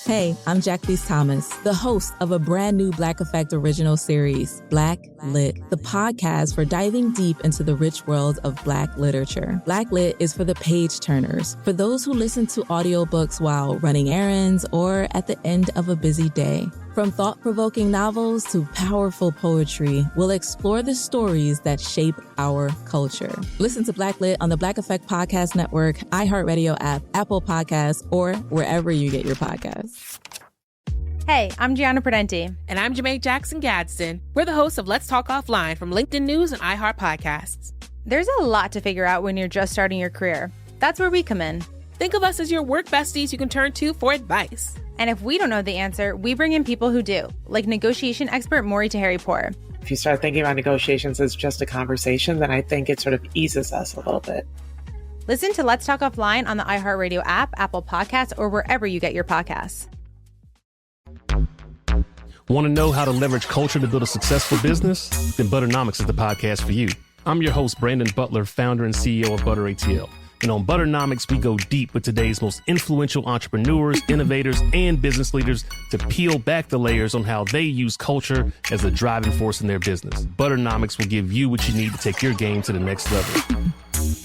Hey, I'm Jacqueline Thomas, the host of a brand new Black Effect original series, Black Lit, the podcast for diving deep into the rich world of Black literature. Black Lit is for the page turners, for those who listen to audiobooks while running errands or at the end of a busy day. From thought-provoking novels to powerful poetry, we'll explore the stories that shape our culture. Listen to Black Lit on the Black Effect Podcast Network, iHeartRadio app, Apple Podcasts, or wherever you get your podcasts. Hey, I'm Gianna Prudenti. And I'm Jamae Jackson Gadsden. We're the hosts of Let's Talk Offline from LinkedIn News and iHeart Podcasts. There's a lot to figure out when you're just starting your career. That's where we come in. Think of us as your work besties you can turn to for advice. And if we don't know the answer, we bring in people who do, like negotiation expert Maury Taheri-Pour. If you start thinking about negotiations as just a conversation, then I think it sort of eases us a little bit. Listen to Let's Talk Offline on the iHeartRadio app, Apple Podcasts, or wherever you get your podcasts. Want to know how to leverage culture to build a successful business? Then Butternomics is the podcast for you. I'm your host, Brandon Butler, founder and CEO of Butter ATL. And on Butternomics, we go deep with today's most influential entrepreneurs, innovators, and business leaders to peel back the layers on how they use culture as a driving force in their business. Butternomics will give you what you need to take your game to the next level.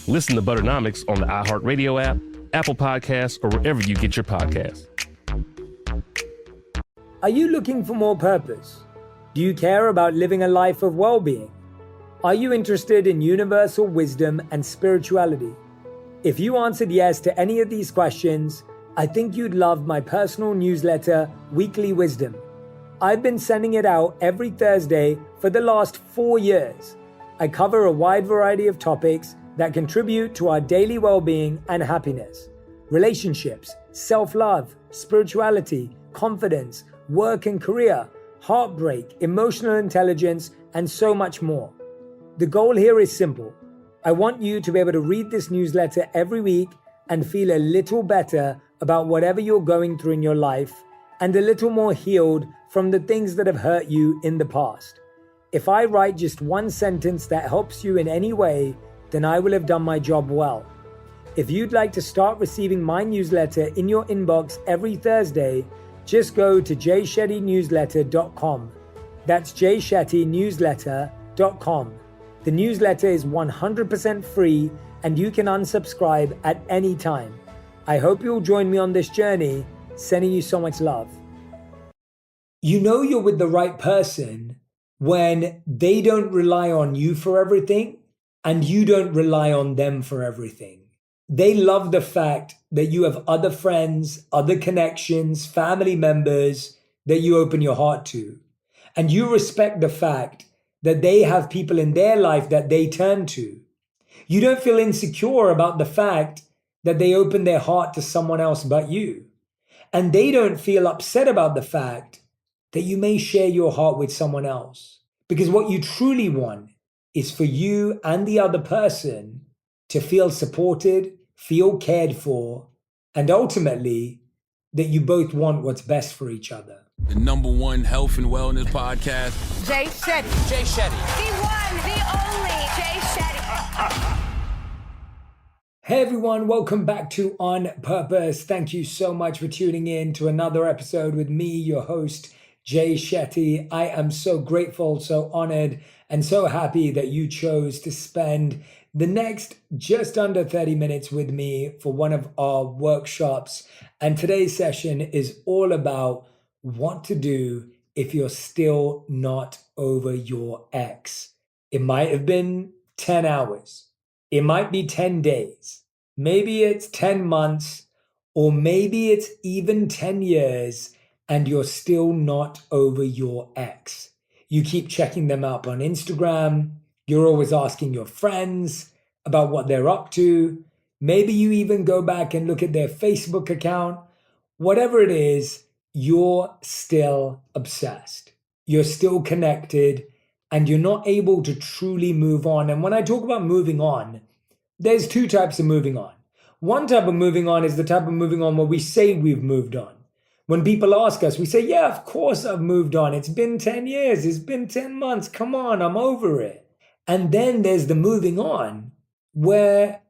Listen to Butternomics on the iHeartRadio app, Apple Podcasts, or wherever you get your podcasts. Are you looking for more purpose? Do you care about living a life of well-being? Are you interested in universal wisdom and spirituality? If you answered yes to any of these questions, I think you'd love my personal newsletter, Weekly Wisdom. I've been sending it out every Thursday for the last 4 years. I cover a wide variety of topics that contribute to our daily well-being and happiness. Relationships, self-love, spirituality, confidence, work and career, heartbreak, emotional intelligence, and so much more. The goal here is simple. I want you to be able to read this newsletter every week and feel a little better about whatever you're going through in your life and a little more healed from the things that have hurt you in the past. If I write just one sentence that helps you in any way, then I will have done my job well. If you'd like to start receiving my newsletter in your inbox every Thursday, just go to jshettynewsletter.com. That's jshettynewsletter.com. The newsletter is 100% free and you can unsubscribe at any time. I hope you'll join me on this journey. Sending you so much love. You know you're with the right person when they don't rely on you for everything and you don't rely on them for everything. They love the fact that you have other friends, other connections, family members that you open your heart to. And you respect the fact that they have people in their life that they turn to. You don't feel insecure about the fact that they open their heart to someone else but you. And they don't feel upset about the fact that you may share your heart with someone else. Because what you truly want is for you and the other person to feel supported, feel cared for, and ultimately that you both want what's best for each other. The #1 health and wellness podcast. Jay Shetty. Jay Shetty. The one, the only Jay Shetty. Hey everyone, welcome back to On Purpose. Thank you so much for tuning in to another episode with me, your host, Jay Shetty. I am so grateful, so honored, and so happy that you chose to spend the next just under 30 minutes with me for one of our workshops. And today's session is all about what to do if you're still not over your ex. It might have been 10 hours. It might be 10 days. Maybe it's 10 months, or maybe it's even 10 years, and you're still not over your ex. You keep checking them up on Instagram. You're always asking your friends about what they're up to. Maybe you even go back and look at their Facebook account. Whatever it is, you're still obsessed. You're still connected, and you're not able to truly move on. And when I talk about moving on, there's two types of moving on. One type of moving on is the type of moving on where we say we've moved on. When people ask us, we say, yeah, of course I've moved on. It's been 10 years. It's been 10 months. Come on, I'm over it. And then there's the moving on where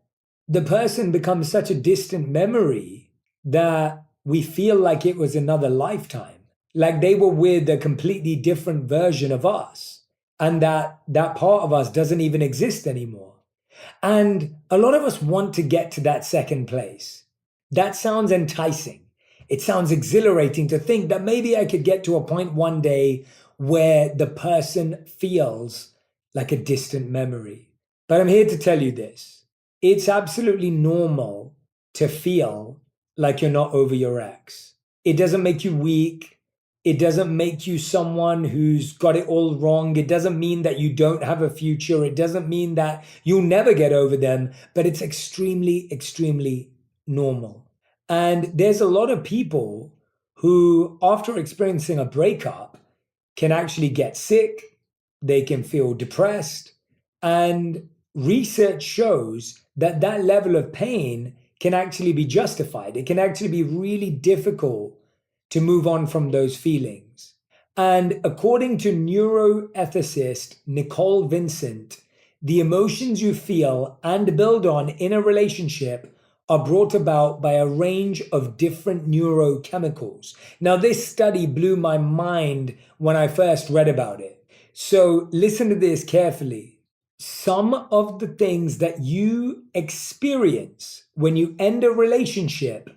the person becomes such a distant memory that we feel like it was another lifetime, like they were with a completely different version of us, and that part of us doesn't even exist anymore. And a lot of us want to get to that second place. That sounds enticing. It sounds exhilarating to think that maybe I could get to a point one day where the person feels like a distant memory. But I'm here to tell you this. It's absolutely normal to feel like you're not over your ex. It doesn't make you weak. It doesn't make you someone who's got it all wrong. It doesn't mean that you don't have a future. It doesn't mean that you'll never get over them, but it's extremely, extremely normal. And there's a lot of people who, after experiencing a breakup, can actually get sick. They can feel depressed. And research shows that that level of pain can actually be justified. It can actually be really difficult to move on from those feelings. And according to neuroethicist Nicole Vincent, the emotions you feel and build on in a relationship are brought about by a range of different neurochemicals. Now, this study blew my mind when I first read about it. So listen to this carefully. Some of the things that you experience when you end a relationship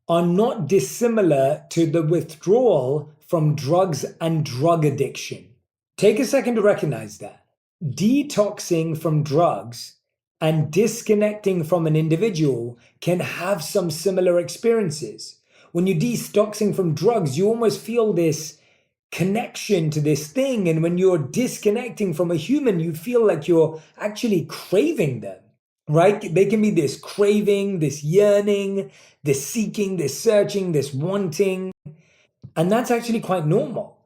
are not dissimilar to the withdrawal from drugs and drug addiction. Take a second to recognize that. Detoxing from drugs and disconnecting from an individual can have some similar experiences. When you're detoxing from drugs, you almost feel this connection to this thing. And when you're disconnecting from a human, you feel like you're actually craving them, right? They can be this craving, this yearning, this seeking, this searching, this wanting. And that's actually quite normal.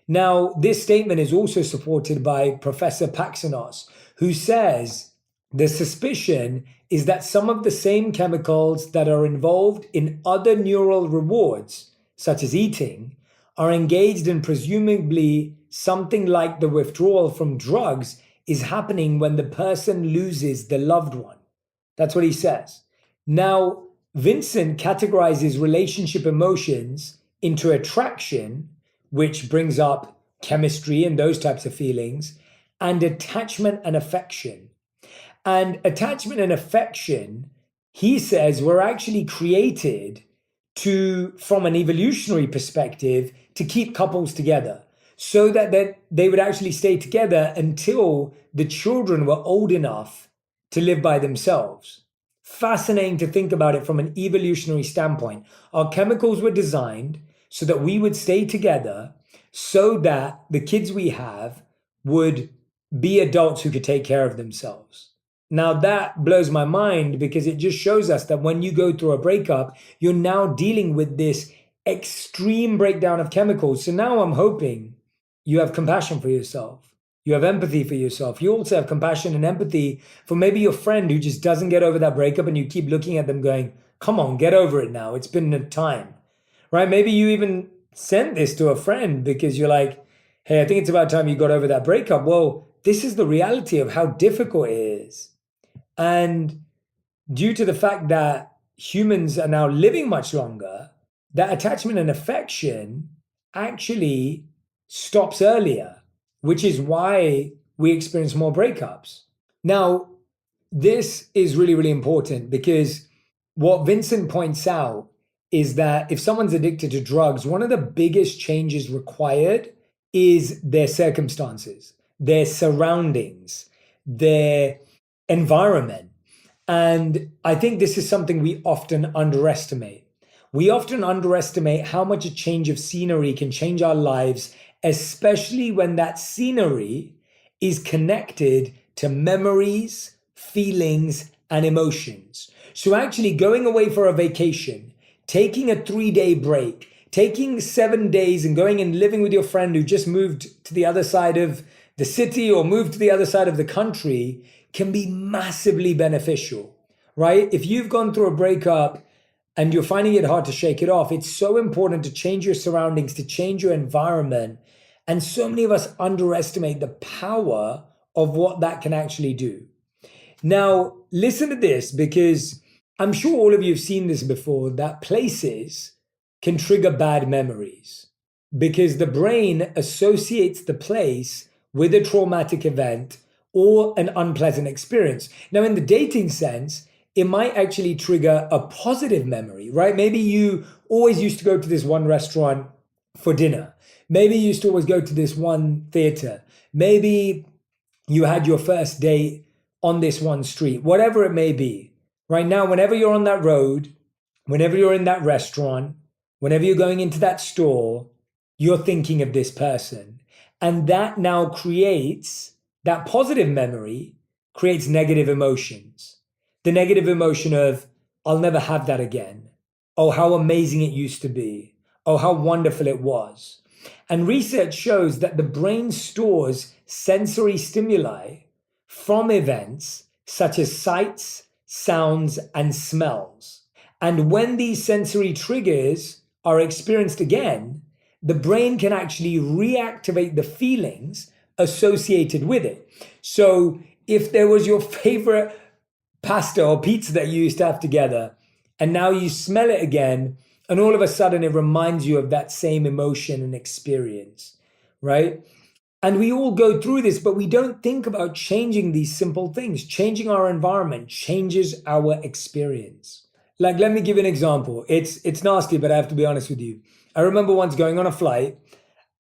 Now, this statement is also supported by Professor Paxanos, who says the suspicion is that some of the same chemicals that are involved in other neural rewards, such as eating, are engaged in presumably something like the withdrawal from drugs is happening when the person loses the loved one. That's what he says. Now, Vincent categorizes relationship emotions into attraction, which brings up chemistry and those types of feelings, and attachment and affection. And attachment and affection, he says, were actually created from an evolutionary perspective, to keep couples together so that they would actually stay together until the children were old enough to live by themselves. Fascinating to think about it from an evolutionary standpoint. Our chemicals were designed so that we would stay together so that the kids we have would be adults who could take care of themselves. Now that blows my mind because it just shows us that when you go through a breakup, you're now dealing with this extreme breakdown of chemicals. So now I'm hoping you have compassion for yourself. You have empathy for yourself. You also have compassion and empathy for maybe your friend who just doesn't get over that breakup and you keep looking at them going, come on, get over it now. It's been a time, right? Maybe you even sent this to a friend because you're like, hey, I think it's about time you got over that breakup. Well, this is the reality of how difficult it is. And due to the fact that humans are now living much longer, that attachment and affection actually stops earlier, which is why we experience more breakups. Now, this is really, really important because what Vincent points out is that if someone's addicted to drugs, one of the biggest changes required is their circumstances, their surroundings, their environment. And I think this is something we often underestimate. We often underestimate how much a change of scenery can change our lives, especially when that scenery is connected to memories, feelings, and emotions. So actually going away for a vacation, taking a 3-day break, taking 7 days and going and living with your friend who just moved to the other side of the city or moved to the other side of the country can be massively beneficial, right? If you've gone through a breakup and you're finding it hard to shake it off, it's so important to change your surroundings, to change your environment. And so many of us underestimate the power of what that can actually do. Now, listen to this, because I'm sure all of you have seen this before, that places can trigger bad memories because the brain associates the place with a traumatic event or an unpleasant experience. Now, in the dating sense, it might actually trigger a positive memory, right? Maybe you always used to go to this one restaurant for dinner. Maybe you used to always go to this one theater. Maybe you had your first date on this one street, whatever it may be. Right now, whenever you're on that road, whenever you're in that restaurant, whenever you're going into that store, you're thinking of this person. And that now creates, that positive memory creates negative emotions. The negative emotion of, I'll never have that again. Oh, how amazing it used to be. Oh, how wonderful it was. And research shows that the brain stores sensory stimuli from events such as sights, sounds, and smells. And when these sensory triggers are experienced again, the brain can actually reactivate the feelings associated with it. So if there was your favorite pasta or pizza that you used to have together, and now you smell it again, and all of a sudden it reminds you of that same emotion and experience, right? And we all go through this, but we don't think about changing these simple things. Changing our environment changes our experience. Like, let me give you an example. It's nasty, but I have to be honest with you. I remember once going on a flight,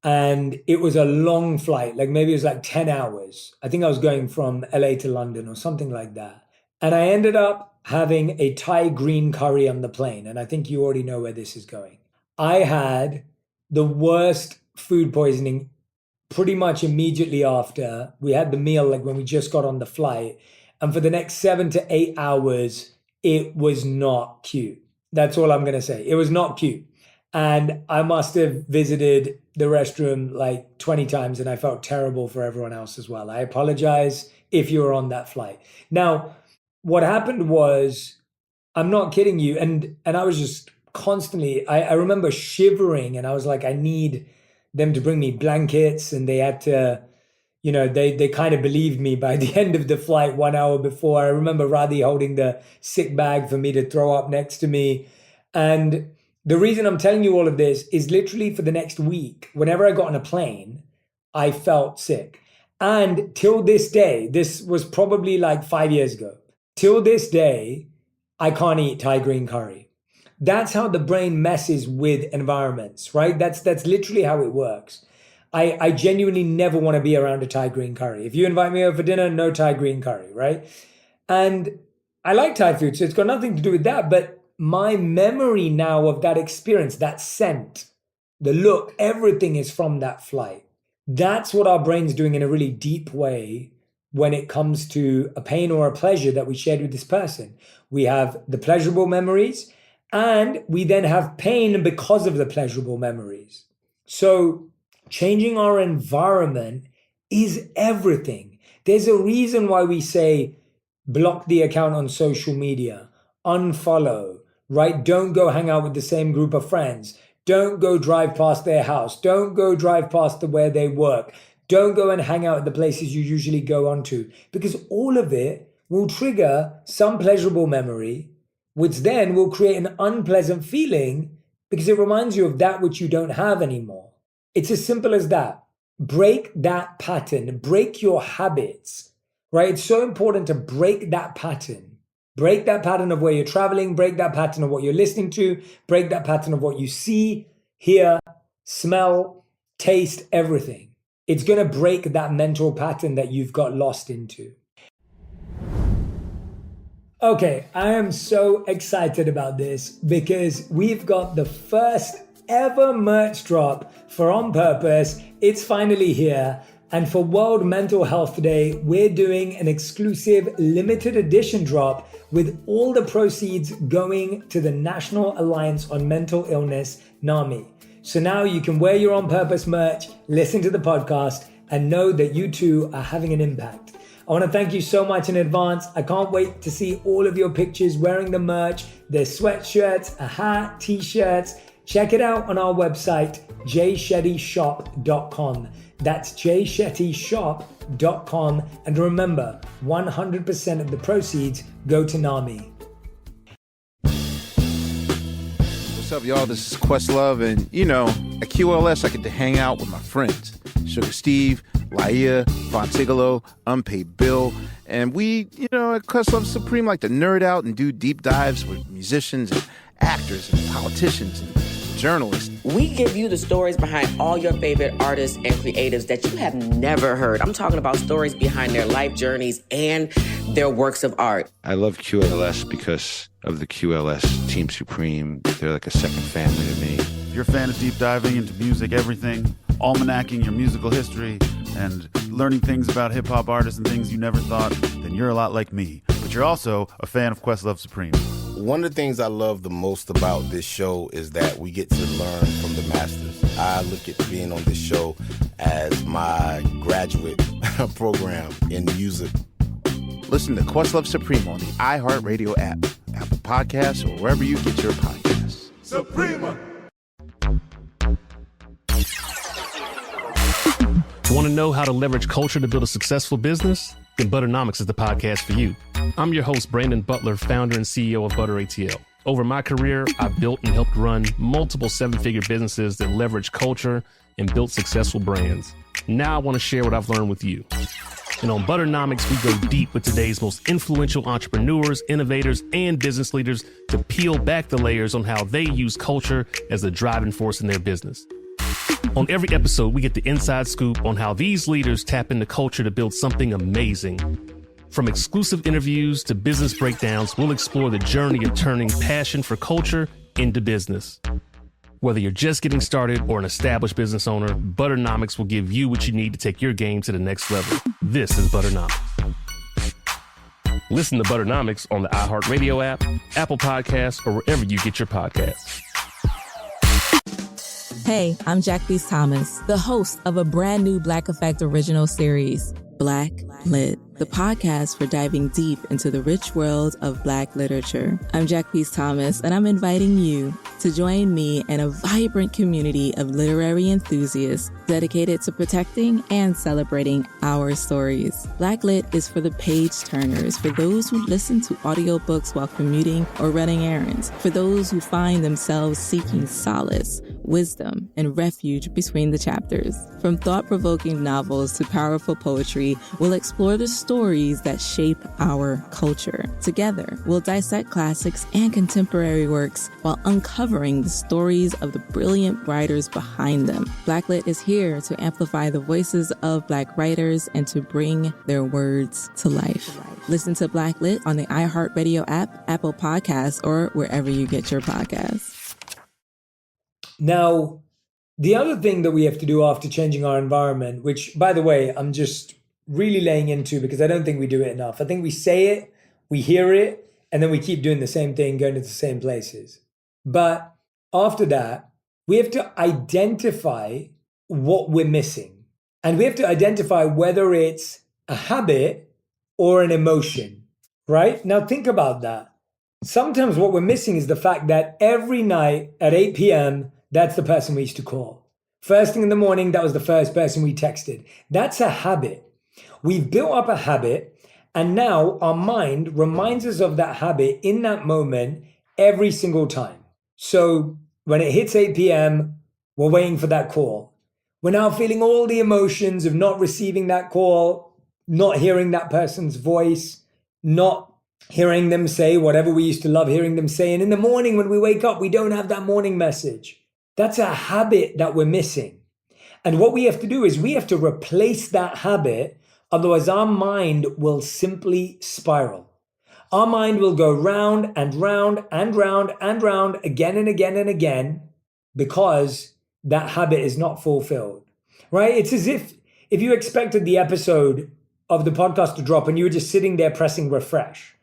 and it was a long flight, like maybe it was like 10 hours. I think I was going from LA to London or something like that. And I ended up having a Thai green curry on the plane. And I think you already know where this is going. I had the worst food poisoning pretty much immediately after we had the meal, like when we just got on the flight. And for the next 7 to 8 hours, it was not cute. That's all I'm going to say. It was not cute. And I must have visited the restroom like 20 times, and I felt terrible for everyone else as well. I apologize if you were on that flight. Now, what happened was, I'm not kidding you, and I was just constantly, I remember shivering, and I was like, I need them to bring me blankets, and they had to, you know, they kind of believed me by the end of the flight 1 hour before. I remember Radhi holding the sick bag for me to throw up next to me. And the reason I'm telling you all of this is literally for the next week, whenever I got on a plane, I felt sick. And till this day, this was probably like 5 years ago, till this day, I can't eat Thai green curry. That's how the brain messes with environments, right? That's literally how it works. I genuinely never want to be around a Thai green curry. If you invite me over for dinner, no Thai green curry, right? And I like Thai food, so it's got nothing to do with that. But my memory now of that experience, that scent, the look, everything is from that flight. That's what our brain's doing in a really deep way when it comes to a pain or a pleasure that we shared with this person. We have the pleasurable memories, and we then have pain because of the pleasurable memories. So changing our environment is everything. There's a reason why we say block the account on social media, unfollow, right? Don't go hang out with the same group of friends. Don't go drive past their house. Don't go drive past where they work. Don't go and hang out at the places you usually go onto, because all of it will trigger some pleasurable memory, which then will create an unpleasant feeling because it reminds you of that which you don't have anymore. It's as simple as that. Break that pattern, break your habits, right? It's so important to break that pattern. Break that pattern of where you're traveling, break that pattern of what you're listening to, break that pattern of what you see, hear, smell, taste, everything. It's going to break that mental pattern that you've got lost into. Okay, I am so excited about this because we've got the first ever merch drop for On Purpose. It's finally here. And for World Mental Health Day, we're doing an exclusive limited edition drop with all the proceeds going to the National Alliance on Mental Illness, NAMI. So now you can wear your On Purpose merch, listen to the podcast, and know that you too are having an impact. I want to thank you so much in advance. I can't wait to see all of your pictures wearing the merch. There's sweatshirts, a hat, t-shirts. Check it out on our website, jshettyshop.com. That's jshettyshop.com. And remember, 100% of the proceeds go to NAMI. What's up, y'all? This is Questlove, and at QLS I get to hang out with my friends, Sugar Steve, Laia, Fontigolo, Unpaid Bill, and we, at Questlove Supreme like to nerd out and do deep dives with musicians and actors and politicians and journalists. We give you the stories behind all your favorite artists and creatives that you have never heard. I'm talking about stories behind their life journeys and their works of art. I love QLS because of the QLS Team Supreme. They're like a second family to me. If you're a fan of deep diving into music, everything, almanacking your musical history, and learning things about hip-hop artists and things you never thought, then you're a lot like me. But you're also a fan of Questlove Supreme. One of the things I love the most about this show is that we get to learn from the masters. I look at being on this show as my graduate program in music. Listen to Questlove Supreme on the iHeartRadio app, Apple Podcasts, or wherever you get your podcasts. Suprema! Want to know how to leverage culture to build a successful business? Then Butternomics is the podcast for you. I'm your host, Brandon Butler, founder and CEO of Butter ATL. Over my career, I've built and helped run multiple seven-figure businesses that leverage culture and built successful brands. Now I want to share what I've learned with you. And on Butternomics, we go deep with today's most influential entrepreneurs, innovators, and business leaders to peel back the layers on how they use culture as a driving force in their business. On every episode, we get the inside scoop on how these leaders tap into culture to build something amazing. From exclusive interviews to business breakdowns, we'll explore the journey of turning passion for culture into business. Whether you're just getting started or an established business owner, Butternomics will give you what you need to take your game to the next level. This is Butternomics. Listen to Butternomics on the iHeartRadio app, Apple Podcasts, or wherever you get your podcasts. Hey, I'm Jacqueline Thomas, the host of a brand new Black Effect original series, Black Lit, the podcast for diving deep into the rich world of Black literature. I'm Jacqueline Thomas, and I'm inviting you to join me in a vibrant community of literary enthusiasts dedicated to protecting and celebrating our stories. Black Lit is for the page turners, for those who listen to audiobooks while commuting or running errands, for those who find themselves seeking solace, wisdom, and refuge between the chapters. From thought-provoking novels to powerful poetry, we'll explore the stories that shape our culture. Together, we'll dissect classics and contemporary works while uncovering the stories of the brilliant writers behind them. Blacklit is here to amplify the voices of Black writers and to bring their words to life. Listen to Blacklit on the iHeartRadio app, Apple Podcasts, or wherever you get your podcasts. Now, the other thing that we have to do after changing our environment, which, by the way, I'm just really laying into because I don't think we do it enough. I think we say it, we hear it, and then we keep doing the same thing, going to the same places. But after that, we have to identify what we're missing. And we have to identify whether it's a habit or an emotion, right? Now think about that. Sometimes what we're missing is the fact that every night at 8 p.m., that's the person we used to call. First thing in the morning, that was the first person we texted. That's a habit. We've built up a habit, and now our mind reminds us of that habit in that moment every single time. So when it hits 8 p.m., we're waiting for that call. We're now feeling all the emotions of not receiving that call, not hearing that person's voice, not hearing them say whatever we used to love hearing them say. And in the morning when we wake up, we don't have that morning message. That's a habit that we're missing. And what we have to do is we have to replace that habit. Otherwise, our mind will simply spiral. Our mind will go round and round and round and round again and again and again because that habit is not fulfilled, right? It's as if you expected the episode of the podcast to drop and you were just sitting there pressing refresh.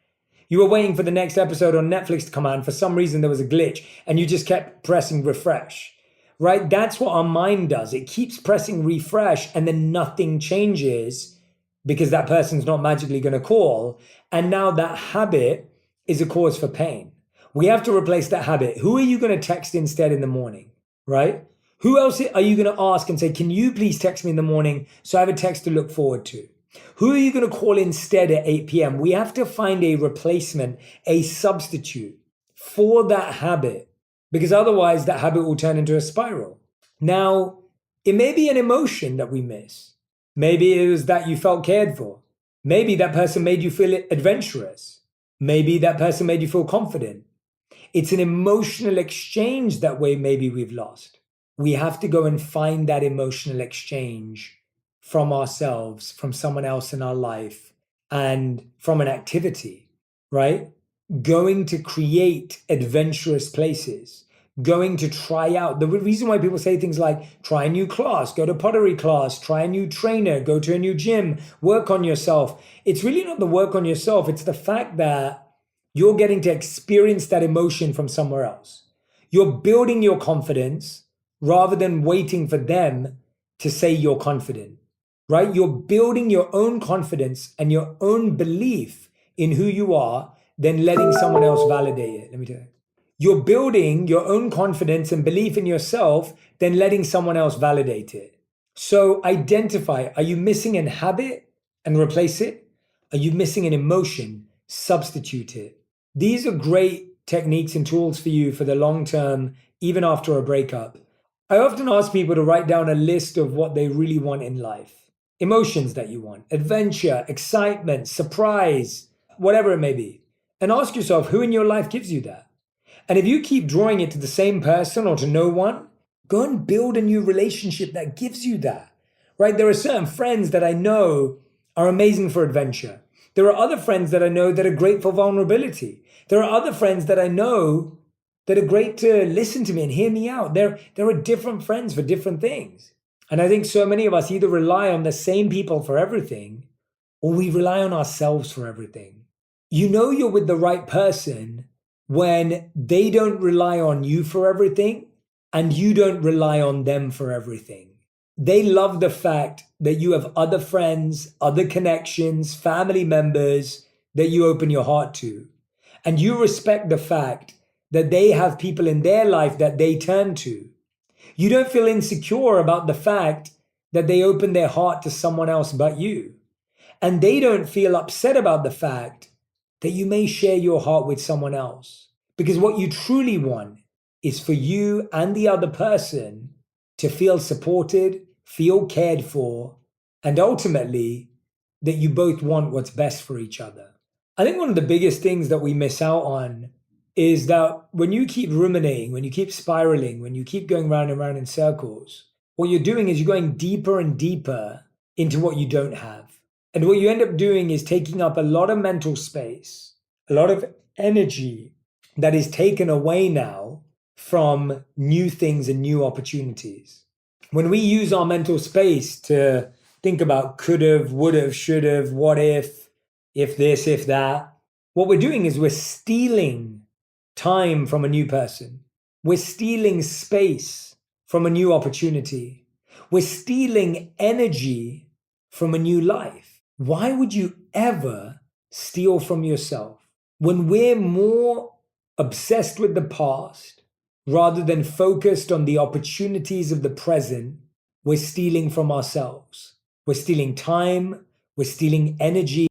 You were waiting for the next episode on Netflix to come out, and for some reason there was a glitch and you just kept pressing refresh, right? That's what our mind does. It keeps pressing refresh and then nothing changes because that person's not magically going to call. And now that habit is a cause for pain. We have to replace that habit. Who are you going to text instead in the morning, right? Who else are you going to ask and say, can you please text me in the morning so I have a text to look forward to? Who are you going to call instead at 8 p.m.? We have to find a replacement, a substitute for that habit because otherwise that habit will turn into a spiral. Now, it may be an emotion that we miss. Maybe it was that you felt cared for. Maybe that person made you feel adventurous. Maybe that person made you feel confident. It's an emotional exchange that maybe we've lost. We have to go and find that emotional exchange from ourselves, from someone else in our life, and from an activity, right? Going to create adventurous places, going to try out. The reason why people say things like try a new class, go to pottery class, try a new trainer, go to a new gym, work on yourself. It's really not the work on yourself. It's the fact that you're getting to experience that emotion from somewhere else. You're building your confidence rather than waiting for them to say you're confident, right? You're building your own confidence and your own belief in who you are, then letting someone else validate it. Let me tell you. You're building your own confidence and belief in yourself, then letting someone else validate it. So identify, are you missing a habit and replace it? Are you missing an emotion? Substitute it. These are great techniques and tools for you for the long term, even after a breakup. I often ask people to write down a list of what they really want in life. Emotions that you want, adventure, excitement, surprise, whatever it may be. And ask yourself, who in your life gives you that? And if you keep drawing it to the same person or to no one, go and build a new relationship that gives you that, right? There are certain friends that I know are amazing for adventure. There are other friends that I know that are great for vulnerability. There are other friends that I know that are great to listen to me and hear me out. There are different friends for different things. And I think so many of us either rely on the same people for everything, or we rely on ourselves for everything. You know you're with the right person when they don't rely on you for everything and you don't rely on them for everything. They love the fact that you have other friends, other connections, family members that you open your heart to. And you respect the fact that they have people in their life that they turn to. You don't feel insecure about the fact that they open their heart to someone else but you. And they don't feel upset about the fact that you may share your heart with someone else. Because what you truly want is for you and the other person to feel supported, feel cared for, and ultimately that you both want what's best for each other. I think one of the biggest things that we miss out on is that when you keep ruminating, when you keep spiraling, when you keep going round and round in circles, what you're doing is you're going deeper and deeper into what you don't have. And what you end up doing is taking up a lot of mental space, a lot of energy that is taken away now from new things and new opportunities. When we use our mental space to think about could've, would've, should've, what if this, if that, what we're doing is we're stealing time from a new person. We're stealing space from a new opportunity. We're stealing energy from a new life. Why would you ever steal from yourself? When we're more obsessed with the past rather than focused on the opportunities of the present, we're stealing from ourselves. We're stealing time. We're stealing energy.